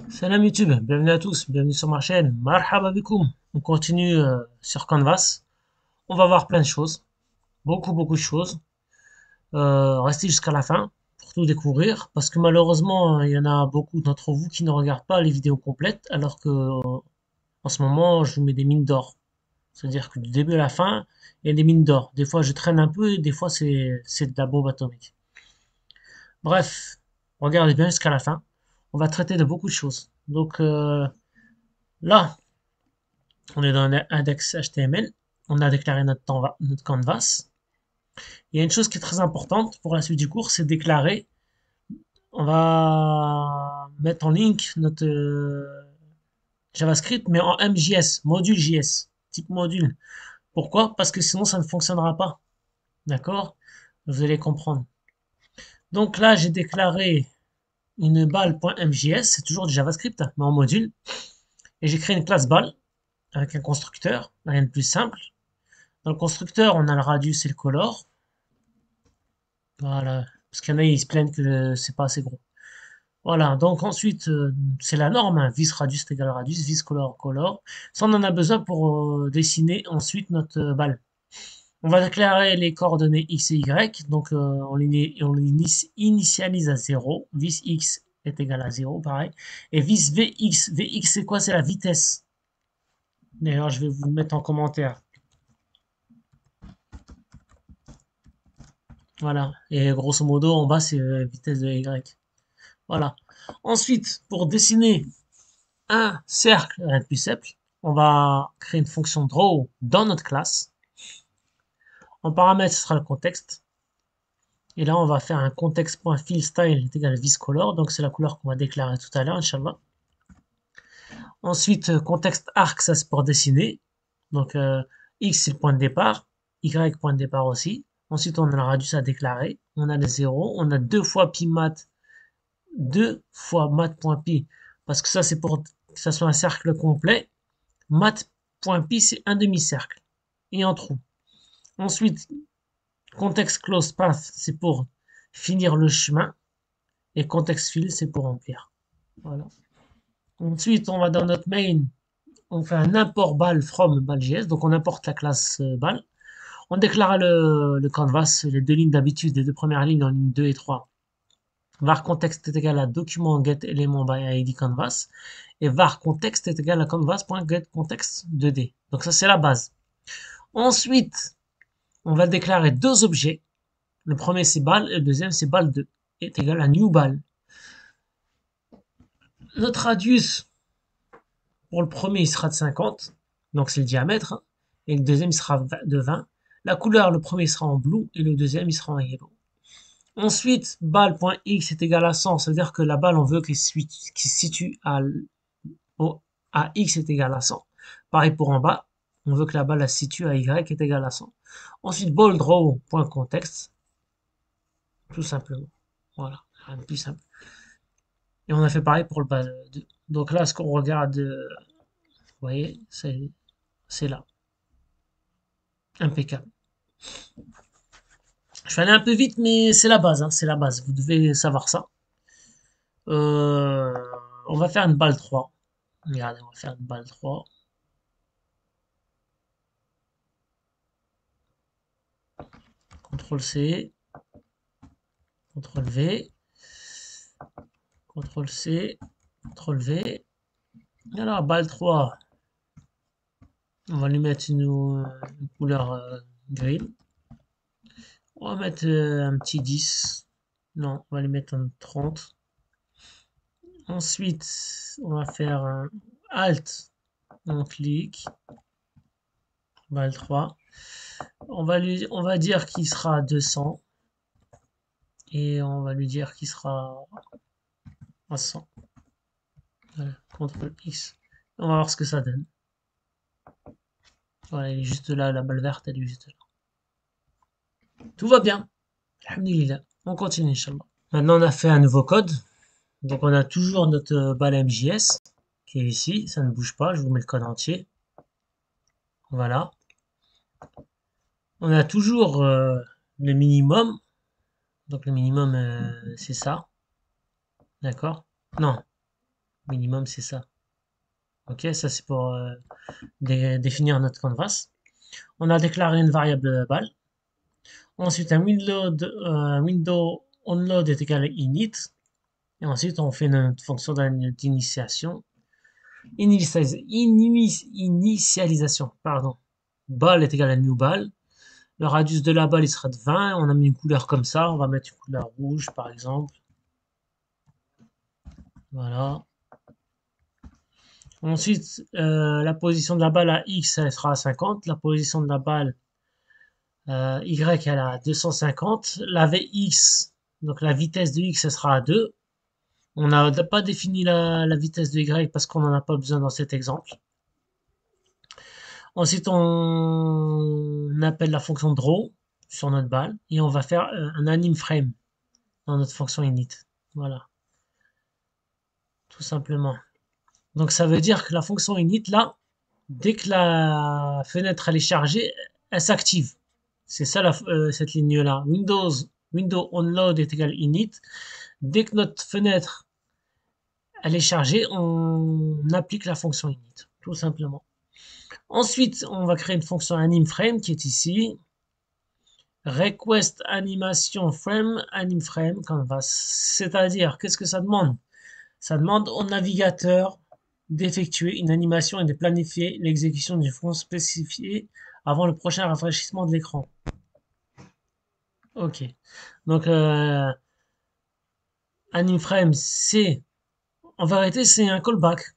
Salam YouTube, bienvenue à tous, bienvenue sur ma chaîne. Marhaba bikoum. On continue sur Canvas. On va voir plein de choses, beaucoup de choses. Restez jusqu'à la fin pour tout découvrir, parce que malheureusement, il y en a beaucoup d'entre vous qui ne regardent pas les vidéos complètes, alors que en ce moment, je vous mets des mines d'or. C'est-à-dire que du début à la fin, il y a des mines d'or. Des fois, je traîne un peu, et des fois, c'est de la bombe atomique. Bref, regardez bien jusqu'à la fin. On va traiter de beaucoup de choses. Donc là, on est dans l'index HTML, on a déclaré notre canvas. Il y a une chose qui est très importante pour la suite du cours, c'est déclarer. On va mettre en link notre JavaScript, mais en MJS, module JS, type module. Pourquoi? Parce que sinon ça ne fonctionnera pas. D'accord? Vous allez comprendre. Donc là, j'ai déclaré une balle.mjs, c'est toujours du JavaScript, mais en module. Et j'ai créé une classe balle avec un constructeur, rien de plus simple. Dans le constructeur, on a le radius et le color. Voilà. Parce qu'il y en a, ils se plaignent que c'est pas assez gros. Voilà. Donc ensuite, c'est la norme, hein. Vis radius égale radius, vis color color. Ça, on en a besoin pour dessiner ensuite notre balle. On va déclarer les coordonnées x et y. Donc on initialise à 0. Vis x est égal à 0, pareil. Et vis vx. Vx, c'est quoi? C'est la vitesse. D'ailleurs, je vais vous le mettre en commentaire. Voilà. Et grosso modo, en bas, c'est vitesse de y. Voilà. Ensuite, pour dessiner un cercle, rien de plus simple, on va créer une fonction draw dans notre classe. En paramètre, ce sera le contexte. Et là, on va faire un contexte.fillStyle est égal à viscolor. Donc, c'est la couleur qu'on va déclarer tout à l'heure, Inch'Allah. Ensuite, contexte arc, ça c'est pour dessiner. Donc, X, c'est le point de départ. Y, point de départ aussi. Ensuite, on a le radius à déclarer. On a les zéros. On a deux fois pi mat. Deux fois mat.pi. Parce que ça, c'est pour que ça soit un cercle complet. Mat.pi, c'est un demi-cercle. Et en trou. Ensuite, context close path, c'est pour finir le chemin. Et context fill, c'est pour remplir. Voilà. Ensuite, on va dans notre main. On fait un import ball from ball.js. Donc, on importe la classe ball. On déclare le canvas, les deux lignes d'habitude, les deux premières lignes en ligne 2 et 3. Var context est égal à document get element by id canvas. Et var context est égal à canvas.getContext 2D. Donc ça, c'est la base. Ensuite, on va déclarer deux objets. Le premier, c'est ball, et le deuxième, c'est ball2, est égal à new ball. Notre radius, pour le premier, il sera de 50, donc c'est le diamètre, et le deuxième, il sera de 20. La couleur, le premier sera en blue, et le deuxième, il sera en yellow. Ensuite, balle.x est égal à 100, ça veut dire que la balle, on veut qu'elle se situe à x est égal à 100. Pareil pour en bas, on veut que la balle se situe à y est égal à 100. Ensuite, ballDraw.context, tout simplement. Voilà, rien de plus simple. Et on a fait pareil pour le bas 2. Donc là, ce qu'on regarde, vous voyez, c'est là. Impeccable. Je vais aller un peu vite, mais c'est la base, hein, c'est la base. Vous devez savoir ça. Euh, on va faire une balle 3. Regardez, on va faire une balle 3. CTRL C, CTRL V, CTRL C, CTRL V. Alors, balle 3, on va lui mettre une couleur gris. On va mettre un petit 10. Non, on va lui mettre un 30. Ensuite, on va faire un Alt, on clique, balle 3. On va dire qu'il sera à 200 et on va lui dire qu'il sera à 100. Voilà, CTRL X. On va voir ce que ça donne. Voilà, elle est juste là, la balle verte, elle est juste là. Tout va bien. Alhamdulillah. On continue, Inch'Allah. Maintenant, on a fait un nouveau code. Donc, on a toujours notre balle MJS qui est ici. Ça ne bouge pas. Je vous mets le code entier. Voilà. On a toujours le minimum. Donc, le minimum, c'est ça. D'accord? Non. Minimum, c'est ça. Ok, ça c'est pour définir notre canvas. On a déclaré une variable bal. Ensuite, window onload est égal à init. Et ensuite, on fait notre fonction d'initiation. Initialisation, pardon. Bal est égal à new bal. Le radius de la balle, il sera de 20. On a mis une couleur comme ça. On va mettre une couleur rouge, par exemple. Voilà. Ensuite, la position de la balle à X, elle sera à 50. La position de la balle Y, elle est à 250. La Vx, donc la vitesse de X, elle sera à 2. On n'a pas défini la vitesse de Y parce qu'on n'en a pas besoin dans cet exemple. Ensuite, on appelle la fonction draw sur notre balle et on va faire un anim frame dans notre fonction init. Voilà, tout simplement. Donc ça veut dire que la fonction init, là, dès que la fenêtre elle est chargée, elle s'active. C'est ça cette ligne-là. Window onload est égal init. Dès que notre fenêtre elle est chargée, on applique la fonction init, tout simplement. Ensuite, on va créer une fonction animFrame qui est ici. Request animation frame, animFrame canvas. C'est-à-dire, qu'est-ce que ça demande? Ça demande au navigateur d'effectuer une animation et de planifier l'exécution d'une fonction spécifiée avant le prochain rafraîchissement de l'écran. Ok. Donc, animFrame, c'est, en vérité, c'est un callback.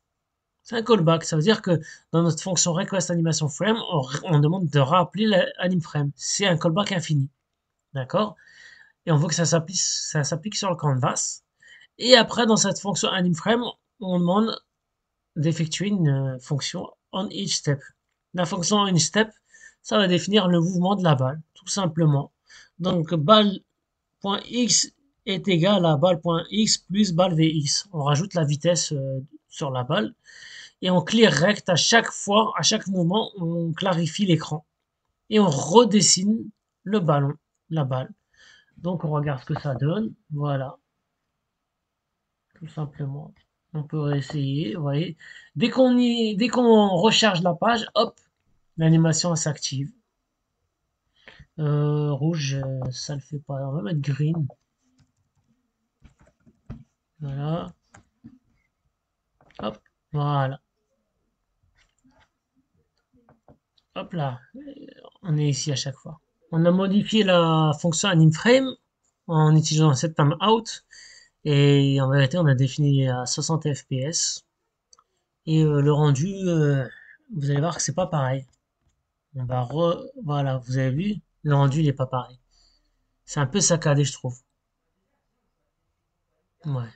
C'est un callback. Ça veut dire que dans notre fonction request animation frame, on demande de rappeler l'animFrame. C'est un callback infini. D'accord? Et on veut que ça s'applique sur le canvas. Et après, dans cette fonction animFrame, on demande d'effectuer une fonction on each step. La fonction on each step, ça va définir le mouvement de la balle, tout simplement. Donc, balle.x est égal à balle.x plus balle vx. On rajoute la vitesse sur la balle et on clear rect à chaque fois, à chaque mouvement, on clarifie l'écran et on redessine le ballon, la balle. Donc on regarde ce que ça donne, voilà, tout simplement. On peut réessayer, vous voyez. Dès qu'on recharge la page, hop, l'animation s'active. Rouge, ça le fait pas. On va mettre green. Voilà. Hop, voilà. Hop là, on est ici à chaque fois. On a modifié la fonction animFrame en utilisant cette timeout. Et en vérité, on a défini à 60 fps. Et le rendu, vous allez voir que c'est pas pareil. Voilà, vous avez vu, le rendu il est pas pareil. C'est un peu saccadé, je trouve. Ouais.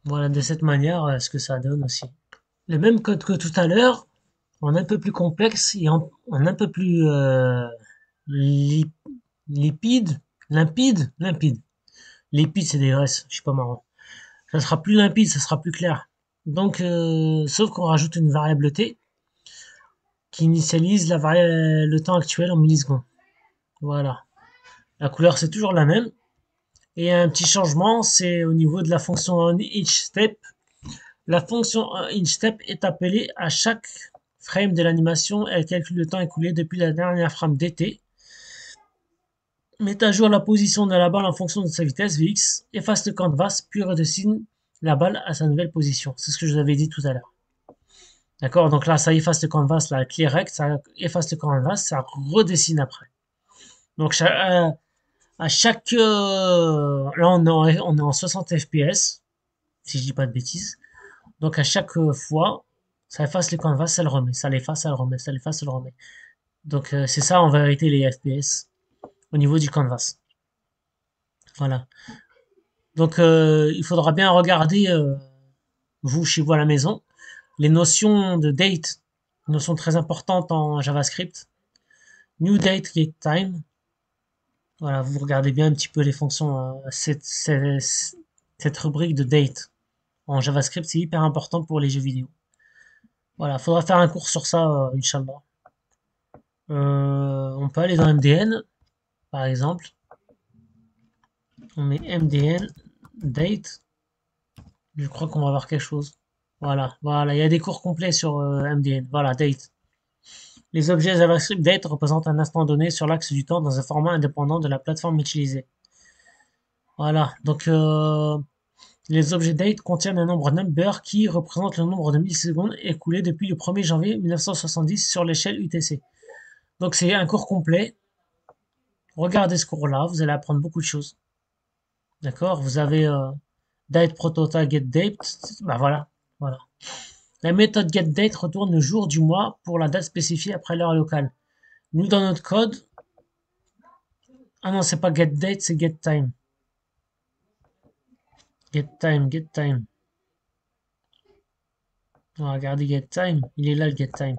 Voilà, de cette manière, ce que ça donne aussi. Le même code que tout à l'heure, en un peu plus complexe et en un peu plus li- limpide. Limpide, c'est des graisses, je suis pas marrant. Ça sera plus limpide, ça sera plus clair. Donc, sauf qu'on rajoute une variable t qui initialise le temps actuel en millisecondes. Voilà. La couleur, c'est toujours la même. Et un petit changement, c'est au niveau de la fonction on each step. La fonction on each step est appelée à chaque frame de l'animation. Elle calcule le temps écoulé depuis la dernière frame d'été. Met à jour la position de la balle en fonction de sa vitesse Vx. Efface le canvas, puis redessine la balle à sa nouvelle position. C'est ce que je vous avais dit tout à l'heure. D'accord? Donc là, ça efface le canvas, la clear rect, ça efface le canvas, ça redessine après. Donc, à chaque là on est en 60 fps si je dis pas de bêtises. Donc à chaque fois ça efface le canvas, ça le remet, ça l'efface, ça le remet, ça l'efface, ça le remet. Donc c'est ça en vérité les fps au niveau du canvas. Voilà. Donc il faudra bien regarder vous chez vous à la maison les notions de date, notions très importantes en JavaScript. New date get time. Voilà, vous regardez bien un petit peu les fonctions cette rubrique de date en JavaScript, c'est hyper important pour les jeux vidéo. Voilà, faudra faire un cours sur ça, Inch'Allah. On peut aller dans MDN, par exemple. On met MDN, date. Je crois qu'on va voir quelque chose. Voilà, voilà, il y a des cours complets sur MDN. Voilà, date. Les objets JavaScript date représentent un instant donné sur l'axe du temps dans un format indépendant de la plateforme utilisée. Voilà, donc les objets date contiennent un nombre number qui représente le nombre de millisecondes écoulées depuis le 1er janvier 1970 sur l'échelle UTC. Donc c'est un cours complet. Regardez ce cours-là, vous allez apprendre beaucoup de choses. D'accord? Vous avez date prototype get date. Bah voilà, voilà. La méthode getDate retourne le jour du mois pour la date spécifiée après l'heure locale. Nous, dans notre code, ah non, c'est pas getDate, c'est getTime. GetTime, getTime. On va regarder getTime. Il est là le getTime.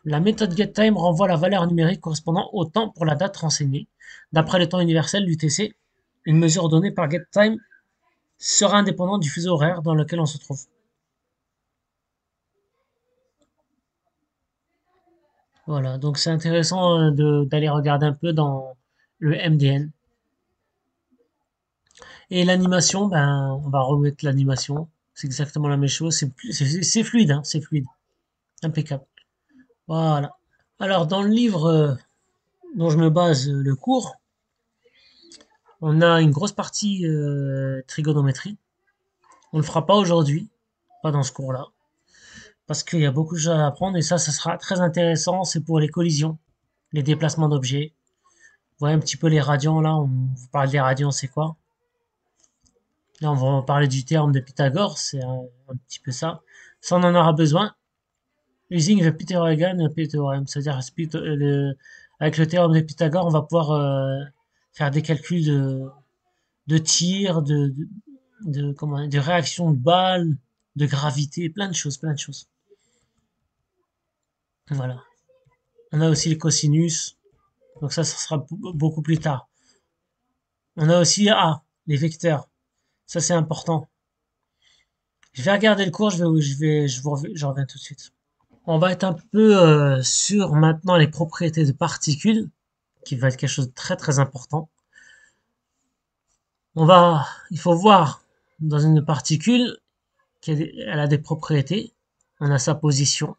La méthode getTime renvoie la valeur numérique correspondant au temps pour la date renseignée. D'après le temps universel l'UTC, une mesure donnée par getTime sera indépendante du fuseau horaire dans lequel on se trouve. Voilà, donc c'est intéressant d'aller regarder un peu dans le MDN. Et l'animation, ben, on va remettre l'animation. C'est exactement la même chose. C'est fluide, hein, c'est fluide. Impeccable. Voilà. Alors, dans le livre dont je me base le cours, on a une grosse partie trigonométrie. On ne le fera pas aujourd'hui, pas dans ce cours-là, parce qu'il y a beaucoup de choses à apprendre et ça sera très intéressant. C'est pour les collisions, les déplacements d'objets. Vous voyez un petit peu les radians là. On vous parle des radians, c'est quoi? Là, on va parler du théorème de Pythagore, c'est un petit peu ça. Ça, on en aura besoin. Using the Pythagorean theorem, c'est-à-dire avec le théorème de Pythagore, on va pouvoir faire des calculs de tir, de réaction de balles, de gravité, plein de choses, plein de choses. Voilà. On a aussi les cosinus, donc ça sera beaucoup plus tard. On a aussi les vecteurs. Ça, c'est important. Je vais regarder le cours, je reviens tout de suite. On va être un peu sur maintenant les propriétés de particules, qui va être quelque chose de très très important. Il faut voir dans une particule qu'elle a des propriétés. On a sa position,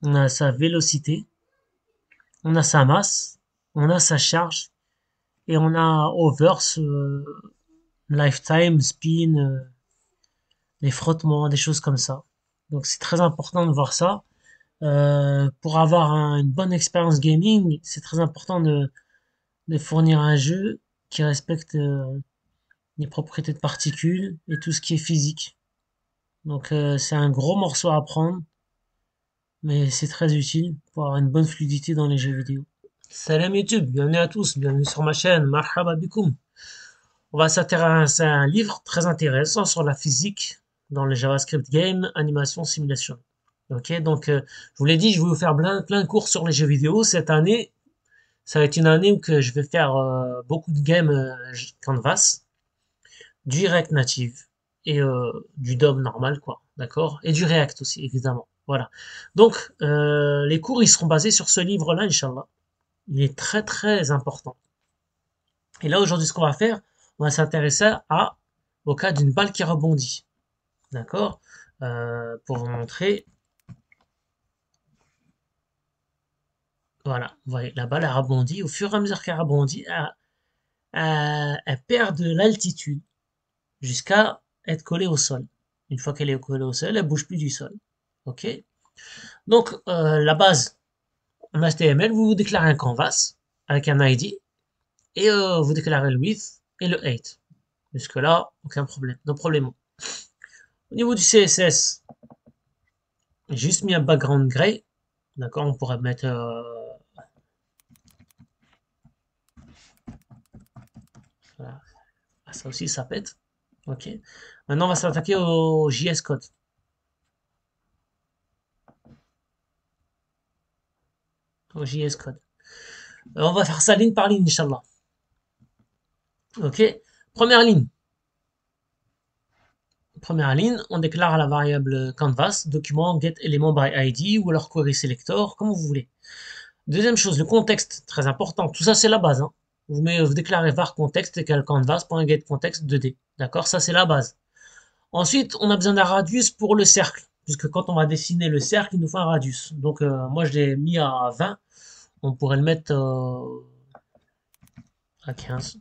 on a sa vélocité, on a sa masse, on a sa charge, et on a overs, lifetime, spin, les frottements, des choses comme ça. Donc c'est très important de voir ça. Pour avoir une bonne expérience gaming, c'est très important de fournir un jeu qui respecte les propriétés de particules et tout ce qui est physique. Donc c'est un gros morceau à apprendre, mais c'est très utile pour avoir une bonne fluidité dans les jeux vidéo. Salam YouTube, bienvenue à tous, bienvenue sur ma chaîne, marhaba bikoum. On va s'intéresser à un livre très intéressant sur la physique dans le JavaScript game, animation, simulation. Ok, donc je vous l'ai dit, je vais vous faire plein de cours sur les jeux vidéo cette année. Ça va être une année où que je vais faire beaucoup de games Canvas, du React Native et du DOM normal, quoi, d'accord? Et du React aussi, évidemment. Voilà. Donc, les cours, ils seront basés sur ce livre-là, Inch'Allah. Il est très, très important. Et là, aujourd'hui, ce qu'on va faire, on va s'intéresser au cas d'une balle qui rebondit. D'accord? Pour vous montrer. Voilà. Vous voyez, la balle a rebondi. Au fur et à mesure qu'elle rebondit, elle perd de l'altitude jusqu'à être collée au sol. Une fois qu'elle est collée au sol, elle bouge plus du sol. Ok? Donc, la base en HTML, vous déclarez un canvas avec un ID et vous déclarez le width et le height. Jusque-là, aucun problème. No problème. Au niveau du CSS, j'ai juste mis un background gray. D'accord? On pourrait mettre. Voilà. Ah, ça aussi, ça pète. Ok. Maintenant, on va s'attaquer au JS Code. Au JS Code. On va faire ça ligne par ligne, Inch'Allah. Ok. Première ligne. Première ligne, on déclare la variable canvas, document get element by id ou alors query selector, comme vous voulez. Deuxième chose, le contexte, très important. Tout ça, c'est la base. Hein. Vous déclarez var contexte égale canvas.getContext 2D. D'accord? Ça, c'est la base. Ensuite, on a besoin d'un radius pour le cercle, puisque quand on va dessiner le cercle, il nous faut un radius. Donc, moi, je l'ai mis à 20. On pourrait le mettre à 15.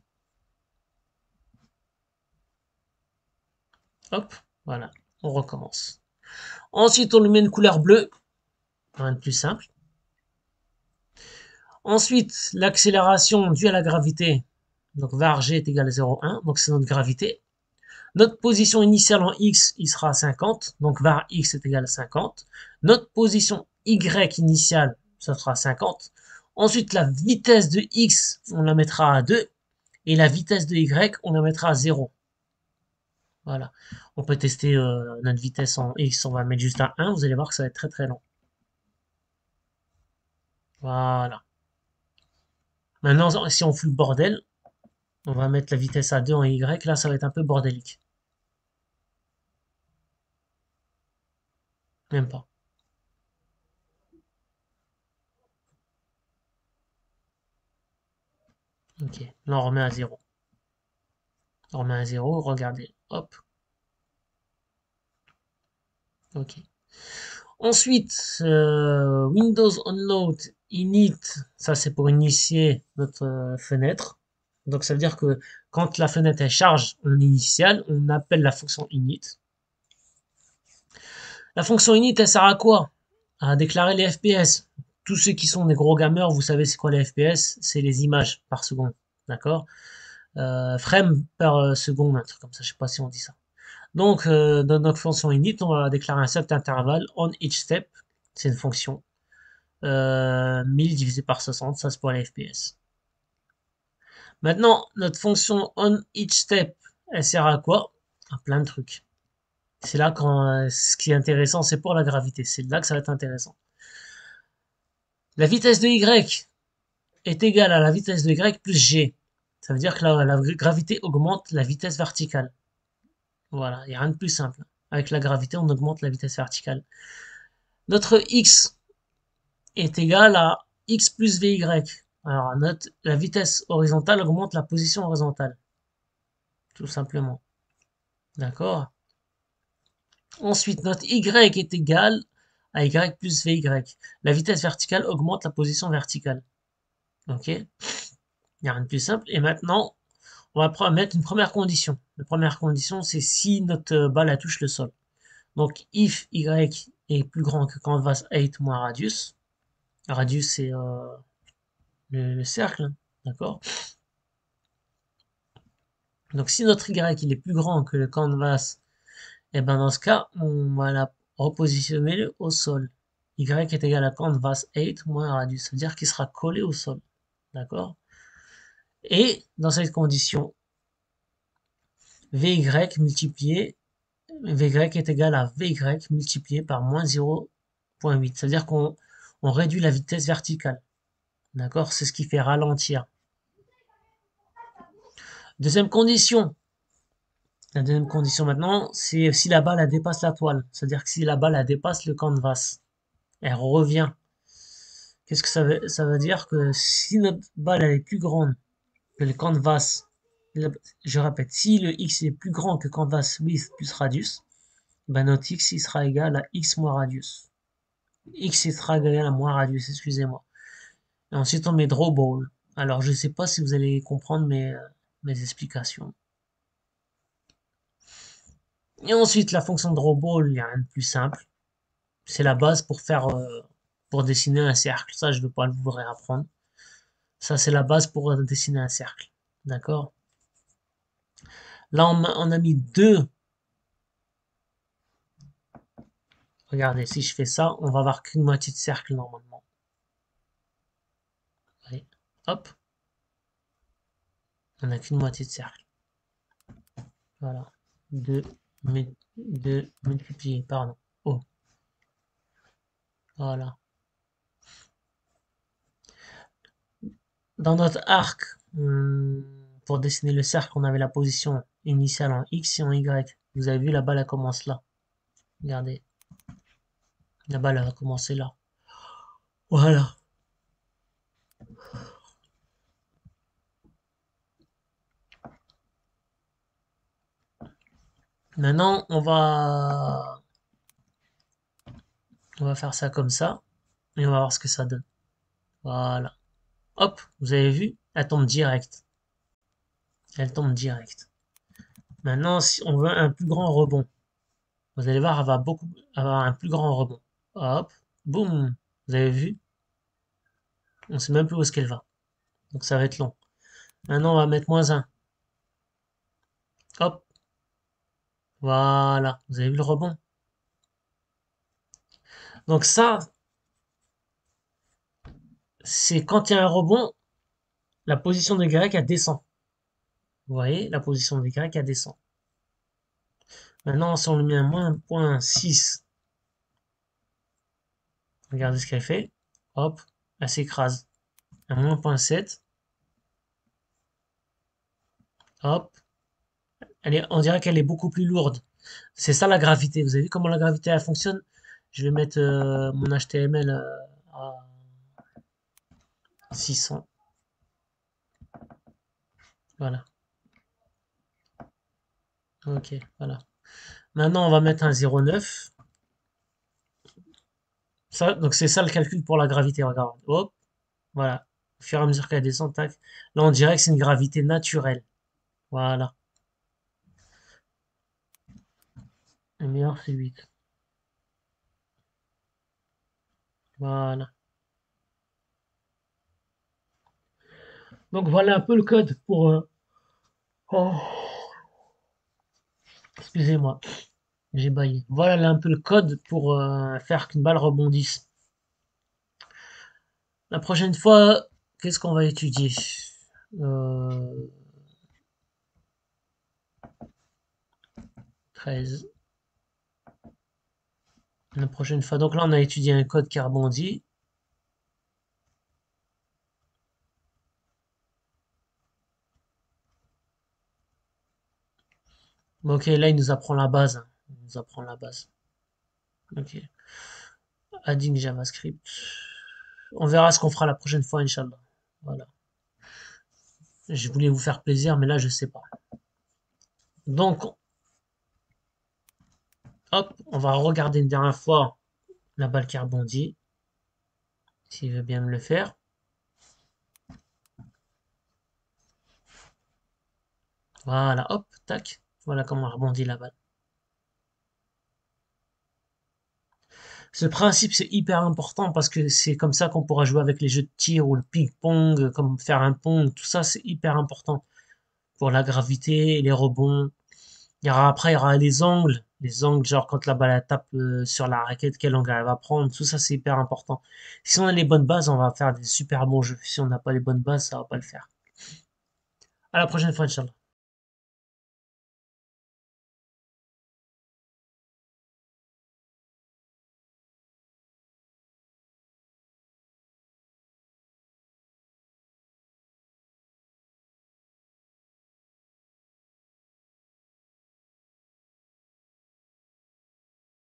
Hop, voilà, on recommence. Ensuite, on lui met une couleur bleue, rien de plus simple. Ensuite, l'accélération due à la gravité, donc var g est égal à 0,1, donc c'est notre gravité. Notre position initiale en x, il sera à 50, donc var x est égal à 50. Notre position y initiale, ça sera 50. Ensuite, la vitesse de x, on la mettra à 2, et la vitesse de y, on la mettra à 0. Voilà. On peut tester notre vitesse en x, on va mettre juste à 1, vous allez voir que ça va être très très long. Voilà. Maintenant, si on fout le bordel, on va mettre la vitesse à 2 en y, là ça va être un peu bordélique. Même pas. Ok, là on remet à 0. On remet à 0, regardez, hop, ok. Ensuite, Windows Onload init, ça c'est pour initier notre fenêtre. Donc ça veut dire que quand la fenêtre est charge en initial, on appelle la fonction init. La fonction init, elle sert à quoi? À déclarer les FPS. Tous ceux qui sont des gros gamers, vous savez c'est quoi les FPS? C'est les images par seconde, d'accord? Frame par seconde, un truc comme ça, je sais pas si on dit ça. Donc, dans notre fonction init, on va déclarer un set intervalle on each step, c'est une fonction. 1000 divisé par 60, ça c'est pour les FPS. Maintenant, notre fonction on each step, elle sert à quoi? À plein de trucs. C'est là quand ce qui est intéressant, c'est pour la gravité. C'est là que ça va être intéressant. La vitesse de y est égale à la vitesse de y plus g. Ça veut dire que la gravité augmente la vitesse verticale. Voilà, il n'y a rien de plus simple. Avec la gravité, on augmente la vitesse verticale. Notre x est égal à x plus vy. Alors, la vitesse horizontale augmente la position horizontale. Tout simplement. D'accord? Ensuite, notre y est égal à y plus vy. La vitesse verticale augmente la position verticale. Ok? Il n'y a rien de plus simple. Et maintenant, on va mettre une première condition. La première condition, c'est si notre balle touche le sol. Donc, if y est plus grand que canvas 8 moins radius. Radius, c'est le cercle, hein, d'accord? Donc, si notre y il est plus grand que le canvas, et ben dans ce cas, on va la repositionner au sol. Y est égal à canvas 8 moins radius. Ça veut dire qu'il sera collé au sol, d'accord? Et dans cette condition, vy multiplié, vy est égal à vy multiplié par moins 0,8. C'est-à-dire qu'on réduit la vitesse verticale. D'accord? C'est ce qui fait ralentir. Deuxième condition. La deuxième condition maintenant, c'est si la balle elle dépasse la toile. C'est-à-dire que si la balle elle dépasse le canvas, elle revient. Qu'est-ce que ça veut dire? Que si notre balle elle est plus grande que le canvas, je répète, si le x est plus grand que canvas width plus radius, ben notre x il sera égal à x moins radius. X il sera égal à moins radius, excusez-moi. Et ensuite on met draw ball. Alors je sais pas si vous allez comprendre mes explications. Et ensuite la fonction draw ball, il n'y a rien de plus simple. C'est la base pour dessiner un cercle. Ça je ne veux pas vous réapprendre. Ça c'est la base pour dessiner un cercle. D'accord? Là on a mis deux. Regardez, si je fais ça, on va avoir qu'une moitié de cercle normalement. Allez, hop, on n'a qu'une moitié de cercle. Voilà. 2, 2 multiplié, pardon. Oh, voilà. Dans notre arc, pour dessiner le cercle, on avait la position initiale en X et en Y. Vous avez vu, la balle, elle commence là. Regardez. La balle, elle va commencer là. Voilà. Maintenant, on va faire ça comme ça et on va voir ce que ça donne. Voilà. Hop, vous avez vu? Elle tombe direct. Elle tombe direct. Maintenant, si on veut un plus grand rebond, vous allez voir, elle va beaucoup avoir un plus grand rebond. Hop, boum. Vous avez vu? On sait même plus où est-ce qu'elle va. Donc ça va être long. Maintenant, on va mettre -1. Hop, voilà. Vous avez vu le rebond? Donc ça, c'est quand il y a un rebond, la position de Y, elle descend. Vous voyez, la position de Y, elle descend. Maintenant, si on lui met un -0.6, regardez ce qu'elle fait. Hop, elle s'écrase. Un -0.7. Hop, on dirait qu'elle est beaucoup plus lourde. C'est ça la gravité. Vous avez vu comment la gravité elle fonctionne? Je vais mettre mon HTML à 600. Voilà. Ok, voilà. Maintenant, on va mettre un 0,9. Ça, donc c'est ça le calcul pour la gravité. Regarde. Hop, voilà. Au fur et à mesure qu'elle descend, tac. Là, on dirait que c'est une gravité naturelle. Voilà. Le meilleur, c'est 8. Voilà. Donc voilà un peu le code pour... oh, excusez-moi, j'ai baillé. Voilà là un peu le code pour faire qu'une balle rebondisse. La prochaine fois, qu'est-ce qu'on va étudier? euh, 13. La prochaine fois. Donc là, on a étudié un code qui rebondit. Ok, là, il nous apprend la base, hein. Il nous apprend la base. Ok. Adding JavaScript. On verra ce qu'on fera la prochaine fois, Inch'Allah. Voilà. Je voulais vous faire plaisir, mais là, je sais pas. Donc, hop, on va regarder une dernière fois la balle qui rebondit. S'il veut bien me le faire. Voilà, hop, tac. Voilà comment rebondit la balle. Ce principe, c'est hyper important parce que c'est comme ça qu'on pourra jouer avec les jeux de tir ou le ping-pong, comme faire un pong. Tout ça, c'est hyper important pour la gravité, les rebonds. Il y aura les angles. Les angles, genre quand la balle elle tape sur la raquette, quel angle elle va prendre. Tout ça, c'est hyper important. Si on a les bonnes bases, on va faire des super bons jeux. Si on n'a pas les bonnes bases, ça va pas le faire. À la prochaine fois, Inch'Allah.